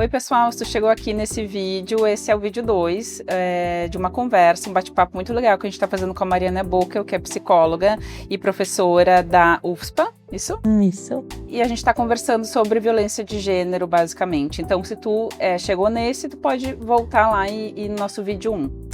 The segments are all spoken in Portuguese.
Oi pessoal, se tu chegou aqui nesse vídeo, esse é o vídeo 2 de uma conversa, um bate-papo muito legal que a gente está fazendo com a Mariana Bokel, que é psicóloga e professora da UFSPA, isso? Isso. E a gente está conversando sobre violência de gênero, basicamente. Então, se tu chegou nesse, tu pode voltar lá e no nosso vídeo 1.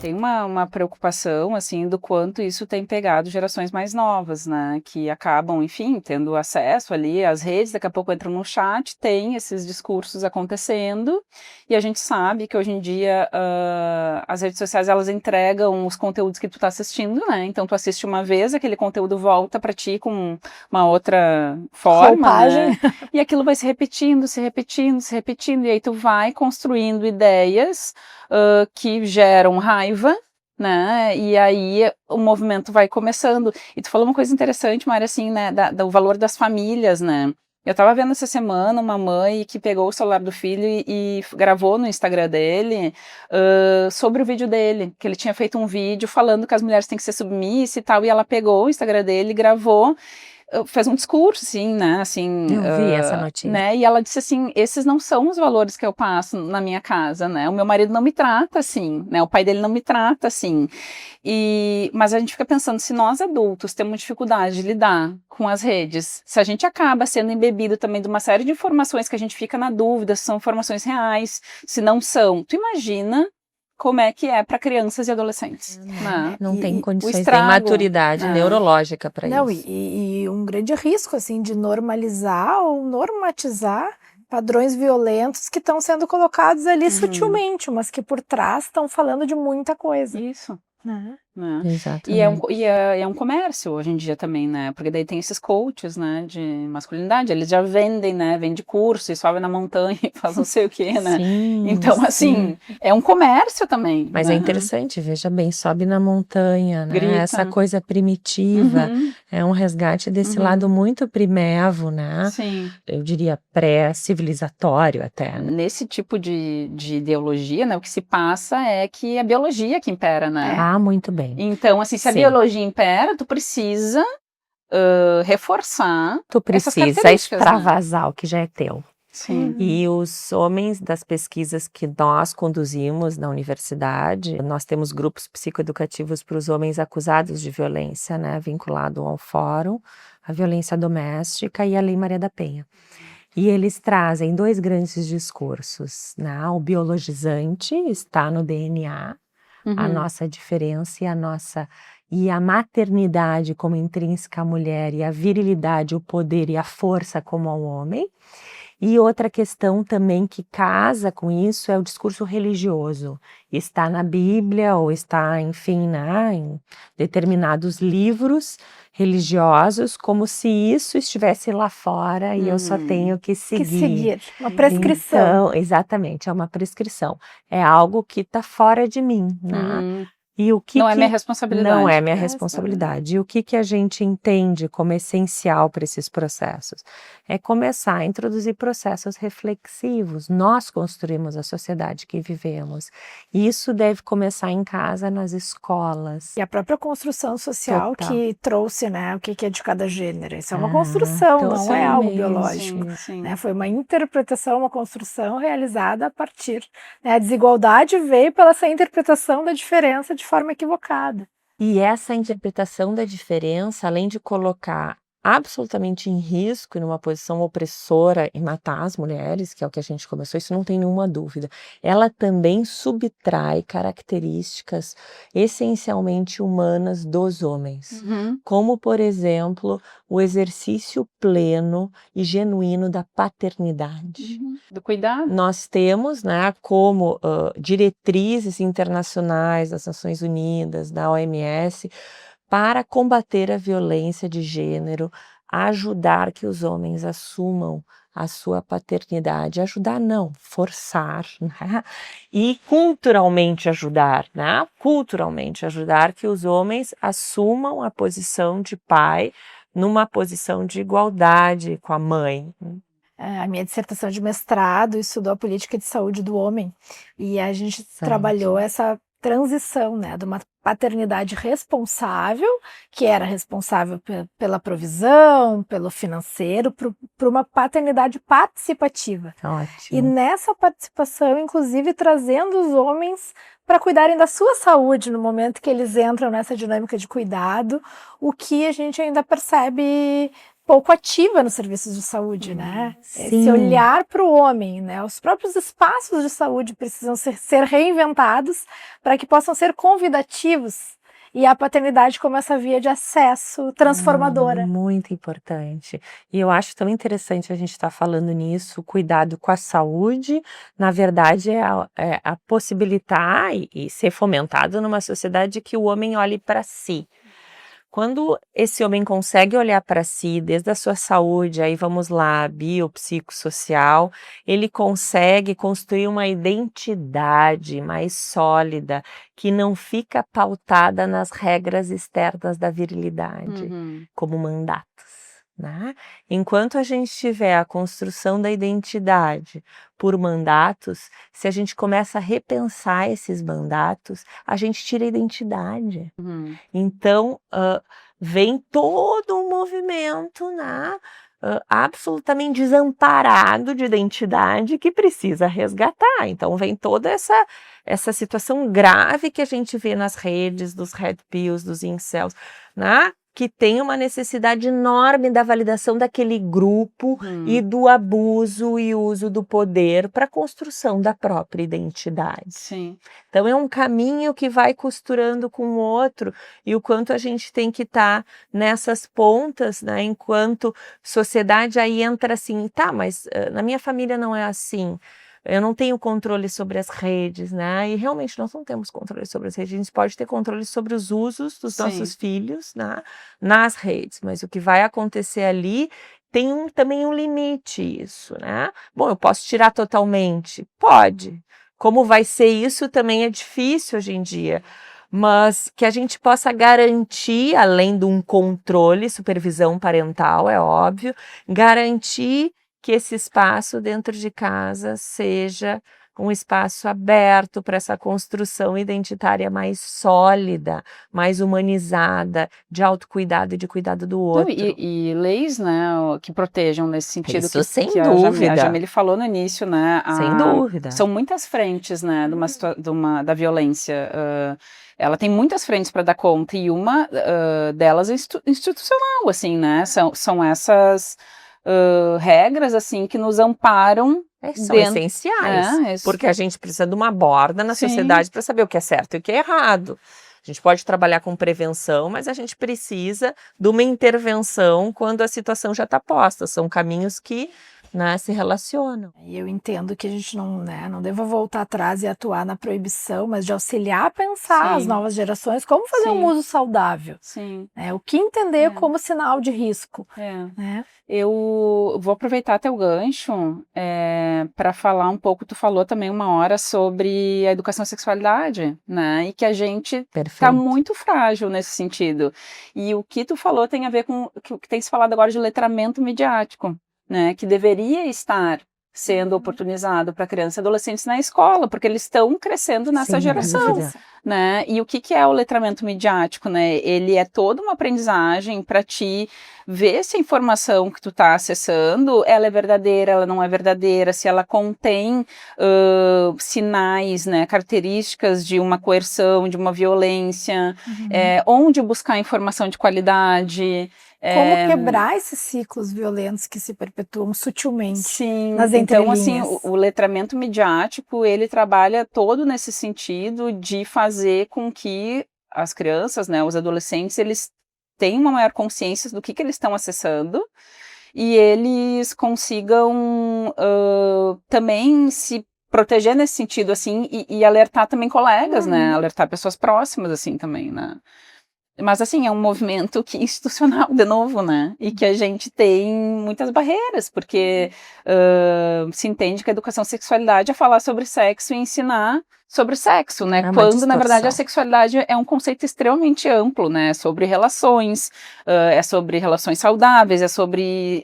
Tem uma preocupação, assim, do quanto isso tem pegado gerações mais novas, né, que acabam, enfim, tendo acesso ali às redes, daqui a pouco entram no chat, tem esses discursos acontecendo, e a gente sabe que hoje em dia as redes sociais, elas entregam os conteúdos que tu tá assistindo, né, então tu assiste uma vez, aquele conteúdo volta pra ti com uma outra forma, né, e aquilo vai se repetindo, se repetindo, se repetindo, e aí tu vai construindo ideias que geram raiva, né, e aí o movimento vai começando. E tu falou uma coisa interessante, Mari, assim, né, do valor das famílias, né. Eu tava vendo essa semana uma mãe que pegou o celular do filho e gravou no Instagram dele sobre o vídeo dele, que ele tinha feito um vídeo falando que as mulheres têm que ser submissas e tal, e ela pegou o Instagram dele e gravou, fez um discurso, assim, né, assim... Eu vi essa notícia. Né, e ela disse assim, esses não são os valores que eu passo na minha casa, né, o meu marido não me trata assim, né, o pai dele não me trata assim, mas a gente fica pensando, se nós adultos temos dificuldade de lidar com as redes, se a gente acaba sendo embebido também de uma série de informações que a gente fica na dúvida se são informações reais, se não são, tu imagina como é que é para crianças e adolescentes. Né? Não tem condições, estrago, tem maturidade neurológica para isso. Não, e um grande risco, assim, de normalizar ou normatizar padrões violentos que estão sendo colocados ali sutilmente, mas que por trás estão falando de muita coisa. Isso. Né? Né? Exatamente. E é um comércio hoje em dia também, né? Porque daí tem esses coaches, né, de masculinidade, eles já vendem, né? Vende curso e sobe na montanha e faz não sei o quê, né? Sim, então, assim, é um comércio também. Mas né? é interessante, veja bem, sobe na montanha, né? Grita. Essa coisa primitiva, é um resgate desse lado muito primevo, né? Sim. Eu diria pré-civilizatório até. Né? Nesse tipo de ideologia, né, o que se passa é que é a biologia que impera, né? Ah, muito bem. Então, assim, se a biologia impera, tu precisa reforçar tu essas precisa características, extravasar o que já é teu. Sim. E os homens das pesquisas que nós conduzimos na universidade, nós temos grupos psicoeducativos para os homens acusados de violência, né, vinculado ao fórum, a violência doméstica e a Lei Maria da Penha. E eles trazem dois grandes discursos, né? O biologizante está no DNA, a nossa diferença e a maternidade como intrínseca à mulher e a virilidade, o poder e a força como ao homem. E outra questão também que casa com isso é o discurso religioso. Está na Bíblia ou está, enfim, né, em determinados livros religiosos, como se isso estivesse lá fora e eu só tenho que seguir. Uma prescrição. Então, exatamente, é uma prescrição. É algo que está fora de mim, né? E o que não é minha responsabilidade. Não é minha responsabilidade. E o que a gente entende como essencial para esses processos? É começar a introduzir processos reflexivos. Nós construímos a sociedade que vivemos. E isso deve começar em casa, nas escolas. E a própria construção social que trouxe, né, o que é de cada gênero. Isso é uma construção, não é algo biológico. Sim. Né? Foi uma interpretação, uma construção realizada a partir. Né? A desigualdade veio pela essa interpretação da diferença de forma equivocada. E essa interpretação da diferença, além de colocar absolutamente em risco e numa posição opressora e matar as mulheres, que é o que a gente começou, isso não tem nenhuma dúvida. Ela também subtrai características essencialmente humanas dos homens, como, por exemplo, o exercício pleno e genuíno da paternidade. Do cuidado. Nós temos, né, como diretrizes internacionais das Nações Unidas, da OMS, para combater a violência de gênero, ajudar que os homens assumam a sua paternidade, ajudar não, forçar, né? E culturalmente ajudar, né? Culturalmente ajudar que os homens assumam a posição de pai numa posição de igualdade com a mãe. A minha dissertação de mestrado estudou a política de saúde do homem e a gente trabalhou essa transição, né, de uma paternidade responsável, que era responsável pela provisão, pelo financeiro, para uma paternidade participativa. E Ótimo. nessa participação, inclusive, trazendo os homens para cuidarem da sua saúde no momento que eles entram nessa dinâmica de cuidado, o que a gente ainda percebe pouco ativa nos serviços de saúde, né? Esse Sim. olhar para o homem, né? Os próprios espaços de saúde precisam ser reinventados para que possam ser convidativos, e a paternidade como essa via de acesso transformadora. Muito importante. E eu acho tão interessante a gente estar falando nisso, cuidado com a saúde, na verdade é a possibilitar e ser fomentado numa sociedade que o homem olhe para si. Quando esse homem consegue olhar para si, desde a sua saúde, aí vamos lá, biopsicossocial, ele consegue construir uma identidade mais sólida, que não fica pautada nas regras externas da virilidade, como mandatos, né? Enquanto a gente tiver a construção da identidade por mandatos, se a gente começa a repensar esses mandatos, a gente tira a identidade. Então, vem todo um movimento, né, absolutamente desamparado de identidade que precisa resgatar. Então, vem toda essa situação grave que a gente vê nas redes, dos red pills, dos incels, né, que tem uma necessidade enorme da validação daquele grupo e do abuso e uso do poder para a construção da própria identidade. Sim. Então é um caminho que vai costurando com o outro, e o quanto a gente tem que estar nessas pontas, né? Enquanto sociedade, aí entra assim, tá, mas na minha família não é assim. Eu não tenho controle sobre as redes, né? E realmente nós não temos controle sobre as redes. A gente pode ter controle sobre os usos dos nossos filhos, né, nas redes, mas o que vai acontecer ali tem também um limite, isso, né? Bom, eu posso tirar totalmente? Pode. Como vai ser isso também é difícil hoje em dia. Mas que a gente possa garantir, além de um controle, supervisão parental, é óbvio, garantir que esse espaço dentro de casa seja um espaço aberto para essa construção identitária mais sólida, mais humanizada, de autocuidado e de cuidado do outro. E leis, né, que protejam nesse sentido. Isso, sem que dúvida. A Jamile falou no início, né? Sem dúvida. São muitas frentes, né, da violência. Ela tem muitas frentes para dar conta, e uma delas é institucional, assim, né? São essas regras, assim, que nos amparam. São essenciais, porque a gente precisa de uma borda na sociedade para saber o que é certo e o que é errado. A gente pode trabalhar com prevenção, mas a gente precisa de uma intervenção quando a situação já está posta. São caminhos que, né, se relacionam. E eu entendo que a gente não deva voltar atrás e atuar na proibição, mas de auxiliar a pensar as novas gerações como fazer um uso saudável. O que entender como sinal de risco. Né? Eu vou aproveitar teu gancho para falar um pouco. Tu falou também uma hora sobre a educação à sexualidade, né? E que a gente está muito frágil nesse sentido. E o que tu falou tem a ver com o que tem se falado agora de letramento midiático, né, que deveria estar sendo oportunizado para crianças e adolescentes na escola, porque eles estão crescendo nessa geração, né? E o que é o letramento midiático, né? Ele é toda uma aprendizagem para ti ver se a informação que tu está acessando, ela é verdadeira, ela não é verdadeira, se ela contém sinais, né, características de uma coerção, de uma violência, onde buscar informação de qualidade. Como quebrar esses ciclos violentos que se perpetuam sutilmente nas entrelinhas. Então, assim, o letramento midiático, ele trabalha todo nesse sentido de fazer com que as crianças, né, os adolescentes, eles tenham uma maior consciência do que eles estão acessando, e eles consigam também se proteger nesse sentido, assim, e alertar também colegas, né, alertar pessoas próximas, assim, também, né. Mas, assim, é um movimento institucional, de novo, né? E que a gente tem muitas barreiras, porque se entende que a educação à sexualidade é falar sobre sexo e ensinar sobre sexo, né? Quando, na verdade, a sexualidade é um conceito extremamente amplo, né? É sobre relações, é sobre relações saudáveis, é sobre,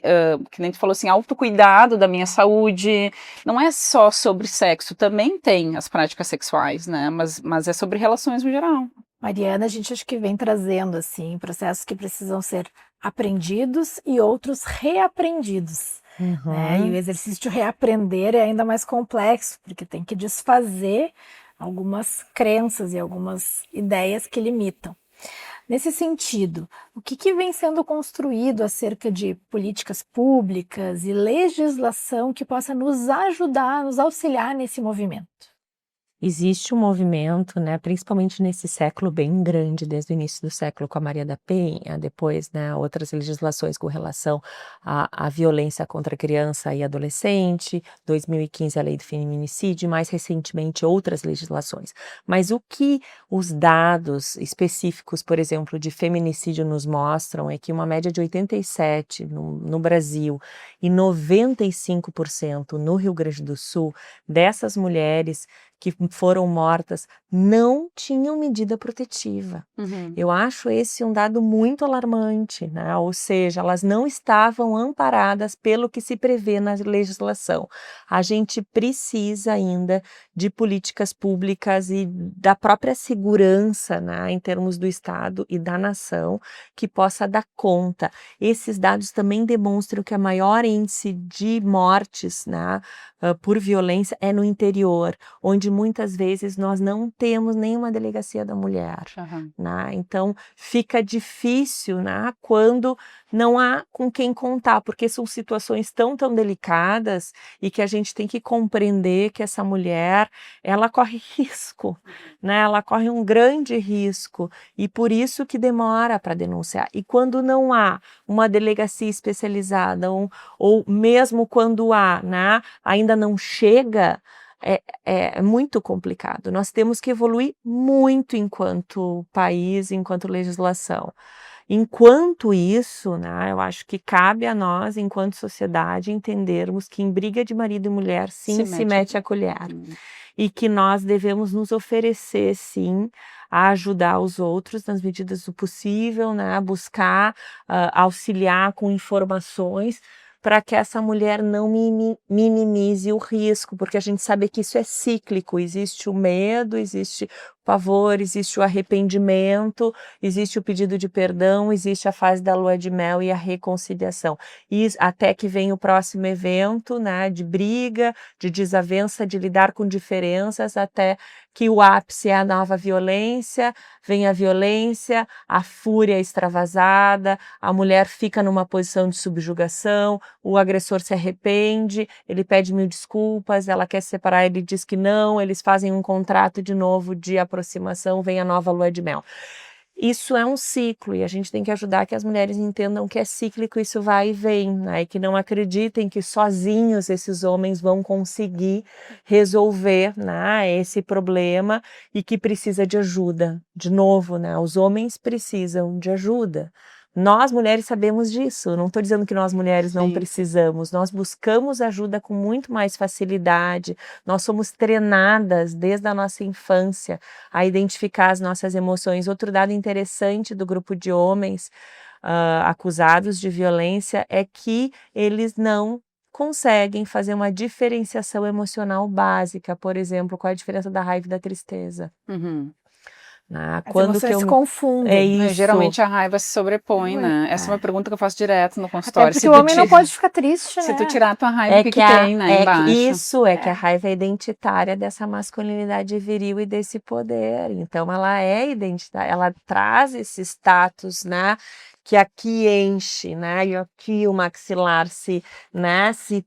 que nem tu falou assim, autocuidado da minha saúde. Não é só sobre sexo, também tem as práticas sexuais, né? Mas é sobre relações no geral. Mariana, a gente acho que vem trazendo assim processos que precisam ser aprendidos e outros reaprendidos, né? E o exercício de reaprender é ainda mais complexo, porque tem que desfazer algumas crenças e algumas ideias que limitam. Nesse sentido, o que vem sendo construído acerca de políticas públicas e legislação que possa nos ajudar, nos auxiliar nesse movimento? Existe um movimento, né, principalmente nesse século bem grande, desde o início do século com a Maria da Penha, depois, né, outras legislações com relação à violência contra a criança e adolescente, 2015 a lei do feminicídio, e mais recentemente outras legislações. Mas o que os dados específicos, por exemplo, de feminicídio nos mostram é que uma média de 87 no Brasil e 95% no Rio Grande do Sul dessas mulheres que foram mortas não tinham medida protetiva. Eu acho esse um dado muito alarmante, né? Ou seja, elas não estavam amparadas pelo que se prevê na legislação. A gente precisa ainda de políticas públicas e da própria segurança, né, em termos do Estado e da nação, que possa dar conta. Esses dados também demonstram que a maior índice de mortes, né, por violência é no interior, onde muitas vezes nós não temos nenhuma delegacia da mulher, né? Então fica difícil, né, quando não há com quem contar, porque são situações tão delicadas e que a gente tem que compreender que essa mulher, ela corre risco, né? Ela corre um grande risco e por isso que demora para denunciar. E quando não há uma delegacia especializada ou mesmo quando há, né, ainda não chega, é muito complicado. Nós temos que evoluir muito enquanto país, enquanto legislação. Enquanto isso, né, eu acho que cabe a nós, enquanto sociedade, entendermos que em briga de marido e mulher, sim, se mete a colher. E que nós devemos nos oferecer, sim, a ajudar os outros nas medidas do possível, né, a buscar auxiliar com informações, para que essa mulher não minimize o risco, porque a gente sabe que isso é cíclico, existe o medo, existe o pavor, existe o arrependimento, existe o pedido de perdão, existe a fase da lua de mel e a reconciliação. E até que vem o próximo evento, né, de briga, de desavença, de lidar com diferenças, até que o ápice é a nova violência, vem a violência, a fúria extravasada, a mulher fica numa posição de subjugação, o agressor se arrepende, ele pede 1000 desculpas, ela quer se separar, ele diz que não, eles fazem um contrato de novo de aproximação, vem a nova lua de mel. Isso é um ciclo e a gente tem que ajudar que as mulheres entendam que é cíclico, isso vai e vem, né? E que não acreditem que sozinhos esses homens vão conseguir resolver, né, esse problema e que precisa de ajuda. De novo, né, os homens precisam de ajuda. Nós, mulheres, sabemos disso. Não estou dizendo que nós, mulheres, não precisamos. Nós buscamos ajuda com muito mais facilidade. Nós somos treinadas desde a nossa infância a identificar as nossas emoções. Outro dado interessante do grupo de homens acusados de violência é que eles não conseguem fazer uma diferenciação emocional básica. Por exemplo, qual é a diferença da raiva e da tristeza? Quando que se confundem. É isso. Geralmente a raiva se sobrepõe, né? Essa é uma pergunta que eu faço direto no consultório. Até porque o homem não pode ficar triste, né? Se tu tirar a tua raiva, o que tem, né, embaixo? Isso, que a raiva é identitária dessa masculinidade viril e desse poder. Então ela é identitária, ela traz esse status, né? Que aqui enche, né? E aqui o maxilar se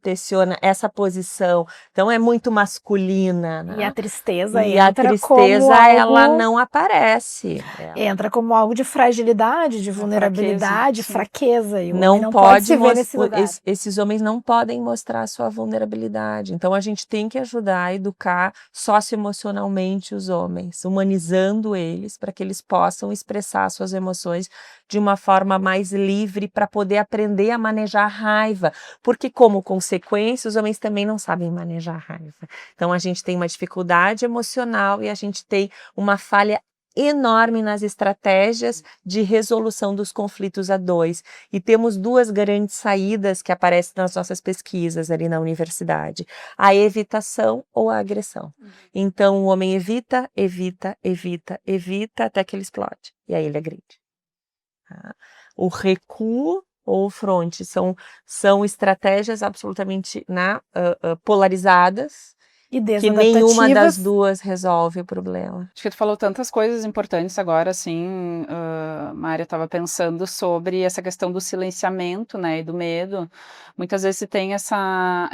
tensiona, essa posição. Então é muito masculina, né? E a tristeza ela não aparece. Entra como algo de fragilidade, de vulnerabilidade, fraqueza. E o homem não pode se ver nesse lugar. Esses homens não podem mostrar a sua vulnerabilidade. Então a gente tem que ajudar a educar socioemocionalmente os homens, humanizando eles para que eles possam expressar suas emoções de uma forma mais livre para poder aprender a manejar a raiva, porque como consequência os homens também não sabem manejar a raiva. Então a gente tem uma dificuldade emocional e a gente tem uma falha enorme nas estratégias de resolução dos conflitos a dois. E temos 2 grandes saídas que aparecem nas nossas pesquisas ali na universidade: a evitação ou a agressão. Então o homem evita, evita, evita, evita até que ele explode. E aí ele agride. Tá? O recuo ou o fronte são estratégias absolutamente polarizadas, E que nenhuma das desadaptativas. 2 resolve o problema. Acho que tu falou tantas coisas importantes agora, assim, Mária, estava pensando sobre essa questão do silenciamento, né, e do medo. Muitas vezes se tem essa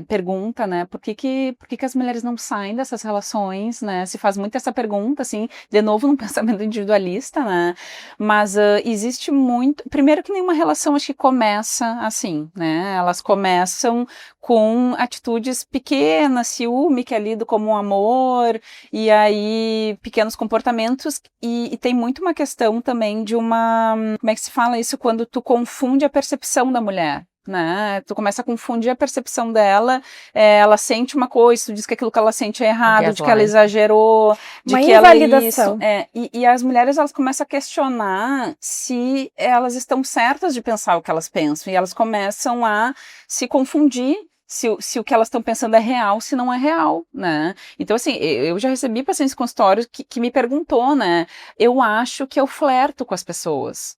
pergunta, né, por que as mulheres não saem dessas relações, né, se faz muito essa pergunta, assim, de novo num pensamento individualista, né, mas existe muito, primeiro que nenhuma relação acho que começa assim, né, elas começam com atitudes pequenas, ciúme que é lido como um amor, e aí pequenos comportamentos, e tem muito uma questão também de como é que se fala isso, quando tu confunde a percepção da mulher, né, tu começa a confundir a percepção dela, ela sente uma coisa, tu diz que aquilo que ela sente é errado, de que ela exagerou, de Uma que ela invalidação. e as mulheres, elas começam a questionar se elas estão certas de pensar o que elas pensam, e elas começam a se confundir se o que elas estão pensando é real, se não é real, né? Então, assim, eu já recebi pacientes consultórios que me perguntou, né? Eu acho que eu flerto com as pessoas.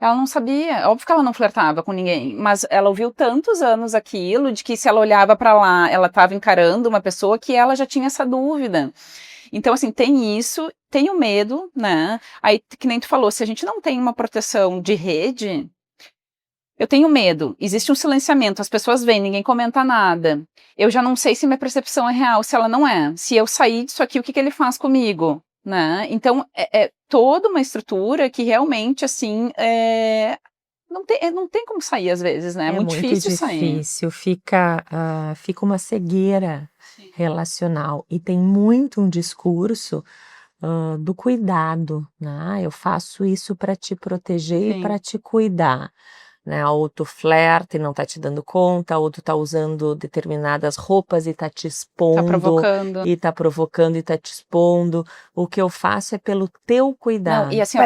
Ela não sabia, óbvio que ela não flertava com ninguém, mas ela ouviu tantos anos aquilo, de que se ela olhava para lá, ela estava encarando uma pessoa, que ela já tinha essa dúvida. Então, assim, tem isso, tem o medo, né? Aí, que nem tu falou, se a gente não tem uma proteção de rede, eu tenho medo, existe um silenciamento, as pessoas vêm, ninguém comenta nada. Eu já não sei se minha percepção é real, se ela não é. Se eu sair disso aqui, o que ele faz comigo? Né? Então, é toda uma estrutura que realmente, assim, não tem como sair às vezes, né? É muito difícil sair. Fica uma cegueira relacional. E tem muito um discurso do cuidado, né? Eu faço isso para te proteger e para te cuidar. Né? Ou tu flerta e não tá te dando conta, ou tu tá usando determinadas roupas e tá te expondo. Tá provocando. E tá provocando e tá te expondo. O que eu faço é pelo teu cuidado. Não, e assim, ó,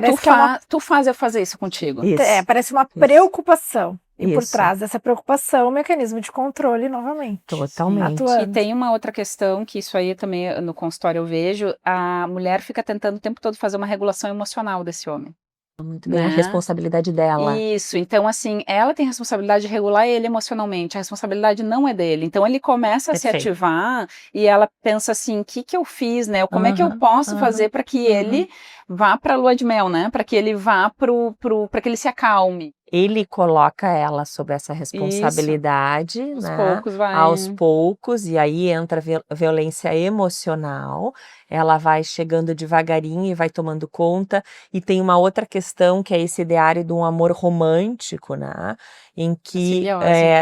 tu faz eu fazer isso contigo. Isso. Parece uma preocupação. E por Isso. trás dessa preocupação, o mecanismo de controle novamente. Totalmente. E tem uma outra questão, que isso aí também no consultório eu vejo, a mulher fica tentando o tempo todo fazer uma regulação emocional desse homem. Muito bem, a responsabilidade dela. Isso, então assim, ela tem a responsabilidade de regular ele emocionalmente, a responsabilidade não é dele. Então ele começa a se ativar e ela pensa assim, o que eu fiz, né? Como é que eu posso fazer para que ele vá para a lua de mel, né? Para que ele vá para que ele se acalme. Ele coloca ela sob essa responsabilidade, Aos né? poucos vai. Aos poucos, e aí entra a violência emocional, ela vai chegando devagarinho e vai tomando conta, e tem uma outra questão que é esse ideário de um amor romântico, né? Em que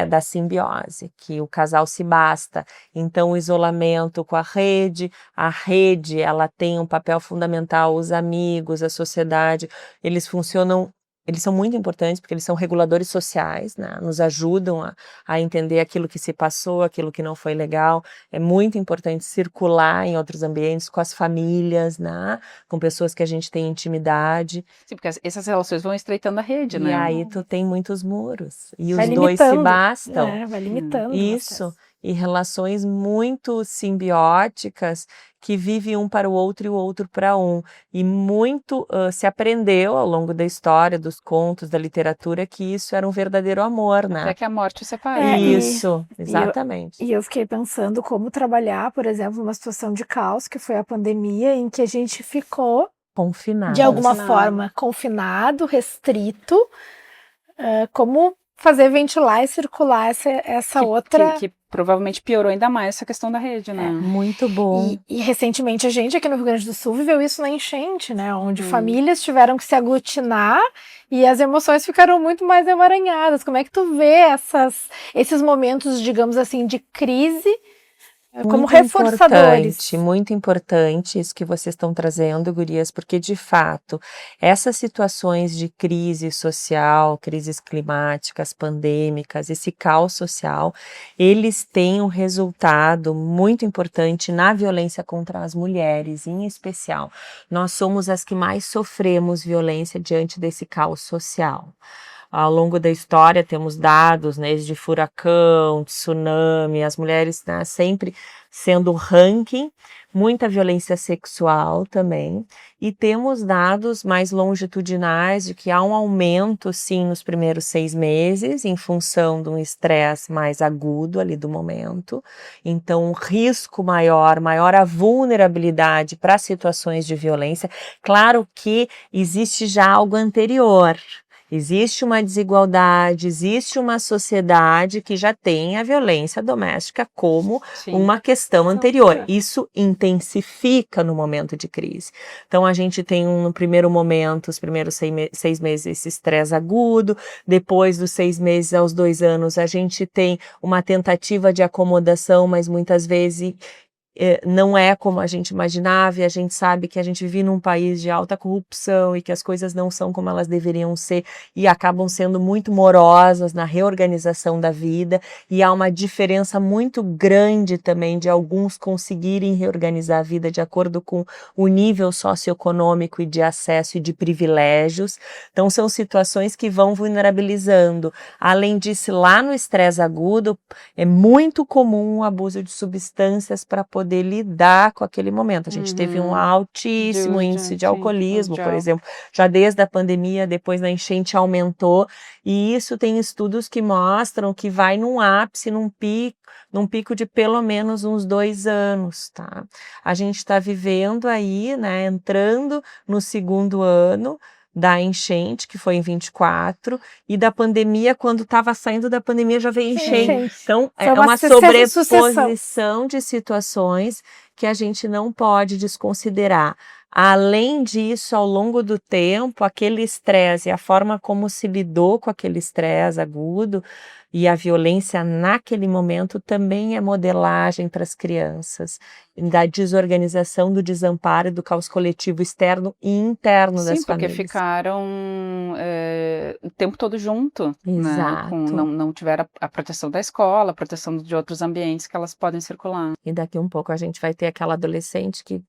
da simbiose, que o casal se basta. Então o isolamento com a rede ela tem um papel fundamental, os amigos, a sociedade, eles são muito importantes porque eles são reguladores sociais, né? Nos ajudam a entender aquilo que se passou, aquilo que não foi legal. É muito importante circular em outros ambientes, com as famílias, né? Com pessoas que a gente tem intimidade. Sim, porque essas relações vão estreitando a rede, né? E aí tu tem muitos muros. E vai os dois se limitando, bastam. Vai limitando. Isso. E relações muito simbióticas que vivem um para o outro e o outro para um. E muito se aprendeu ao longo da história, dos contos, da literatura, que isso era um verdadeiro amor, né? Até que a morte separa. Isso, exatamente. E eu fiquei pensando como trabalhar, por exemplo, numa situação de caos, que foi a pandemia, em que a gente ficou confinado. De alguma forma, confinado, restrito, como fazer ventilar e circular essa outra... Que provavelmente piorou ainda mais essa questão da rede, né? Muito bom. E recentemente a gente aqui no Rio Grande do Sul viveu isso na enchente, né? Onde famílias tiveram que se aglutinar e as emoções ficaram muito mais emaranhadas. Como é que tu vê esses momentos, digamos assim, de crise como reforçadores. Muito importante isso que vocês estão trazendo, gurias, porque de fato essas situações de crise social, crises climáticas, pandêmicas, esse caos social, eles têm um resultado muito importante na violência contra as mulheres, em especial. Nós somos as que mais sofremos violência diante desse caos social. Ao longo da história temos dados, né, de furacão, tsunami, as mulheres, né, sempre sendo ranking, muita violência sexual também, e temos dados mais longitudinais de que há um aumento, sim, nos primeiros 6 meses, em função de um estresse mais agudo ali do momento, então um risco maior a vulnerabilidade para situações de violência. Claro que existe já algo anterior. Existe uma desigualdade, existe uma sociedade que já tem a violência doméstica como uma questão anterior. Isso intensifica no momento de crise. Então, a gente tem no primeiro momento, os primeiros 6 meses, esse estresse agudo. Depois dos 6 meses aos 2 anos, a gente tem uma tentativa de acomodação, mas muitas vezes não é como a gente imaginava, e a gente sabe que a gente vive num país de alta corrupção e que as coisas não são como elas deveriam ser e acabam sendo muito morosas na reorganização da vida, e há uma diferença muito grande também de alguns conseguirem reorganizar a vida de acordo com o nível socioeconômico e de acesso e de privilégios. Então são situações que vão vulnerabilizando. Além disso, lá no estresse agudo é muito comum o abuso de substâncias para poder lidar com aquele momento. A gente teve um altíssimo índice de alcoolismo, por exemplo, já desde a pandemia, depois da enchente aumentou, e isso tem estudos que mostram que vai num ápice, num pico de pelo menos uns 2 anos, tá? A gente está vivendo aí, né, entrando no 2º ano da enchente, que foi em 24, e da pandemia, quando estava saindo da pandemia já veio enchente. Então, é uma sobreposição de situações que a gente não pode desconsiderar. Além disso, ao longo do tempo, aquele estresse e a forma como se lidou com aquele estresse agudo e a violência naquele momento também é modelagem para as crianças, da desorganização, do desamparo e do caos coletivo externo e interno das famílias. Sim, porque ficaram o tempo todo junto, exato, né? Não tiveram a proteção da escola, a proteção de outros ambientes que elas podem circular. E daqui um pouco a gente vai ter aquela adolescente que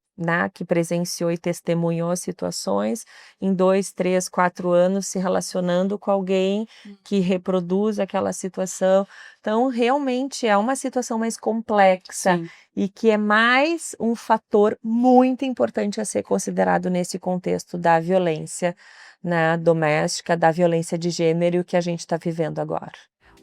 presenciou e testemunhou situações em 2, 3, 4 anos se relacionando com alguém que reproduz aquela situação. Então, realmente é uma situação mais complexa. Sim. E que é mais um fator muito importante a ser considerado nesse contexto da violência, né, doméstica, da violência de gênero que a gente está vivendo agora.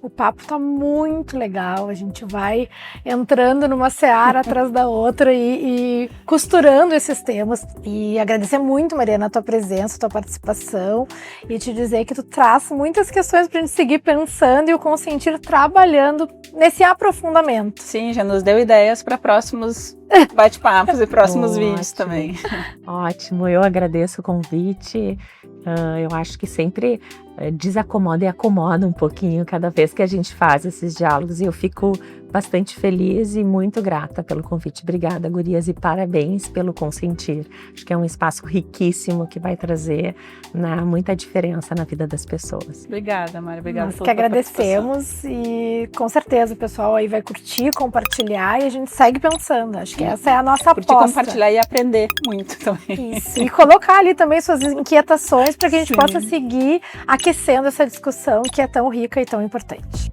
O papo tá muito legal, a gente vai entrando numa seara atrás da outra e costurando esses temas. E agradecer muito, Mariana, a tua presença, a tua participação, e te dizer que tu traz muitas questões pra gente seguir pensando e o Consentir trabalhando nesse aprofundamento. Sim, já nos deu ideias para próximos bate-papos e próximos vídeos também. Ótimo, eu agradeço o convite. Eu acho que sempre desacomoda e acomoda um pouquinho cada vez que a gente faz esses diálogos, e eu fico bastante feliz e muito grata pelo convite. Obrigada, gurias, e parabéns pelo Consentir. Acho que é um espaço riquíssimo que vai trazer, né, muita diferença na vida das pessoas. Obrigada, Mari. Obrigada. Nós que agradecemos, e com certeza o pessoal aí vai curtir, compartilhar, e a gente segue pensando. Acho que essa é a nossa aposta. Curtir, compartilhar e aprender muito também. Isso. E colocar ali também suas inquietações para que a gente possa seguir aquecendo essa discussão que é tão rica e tão importante.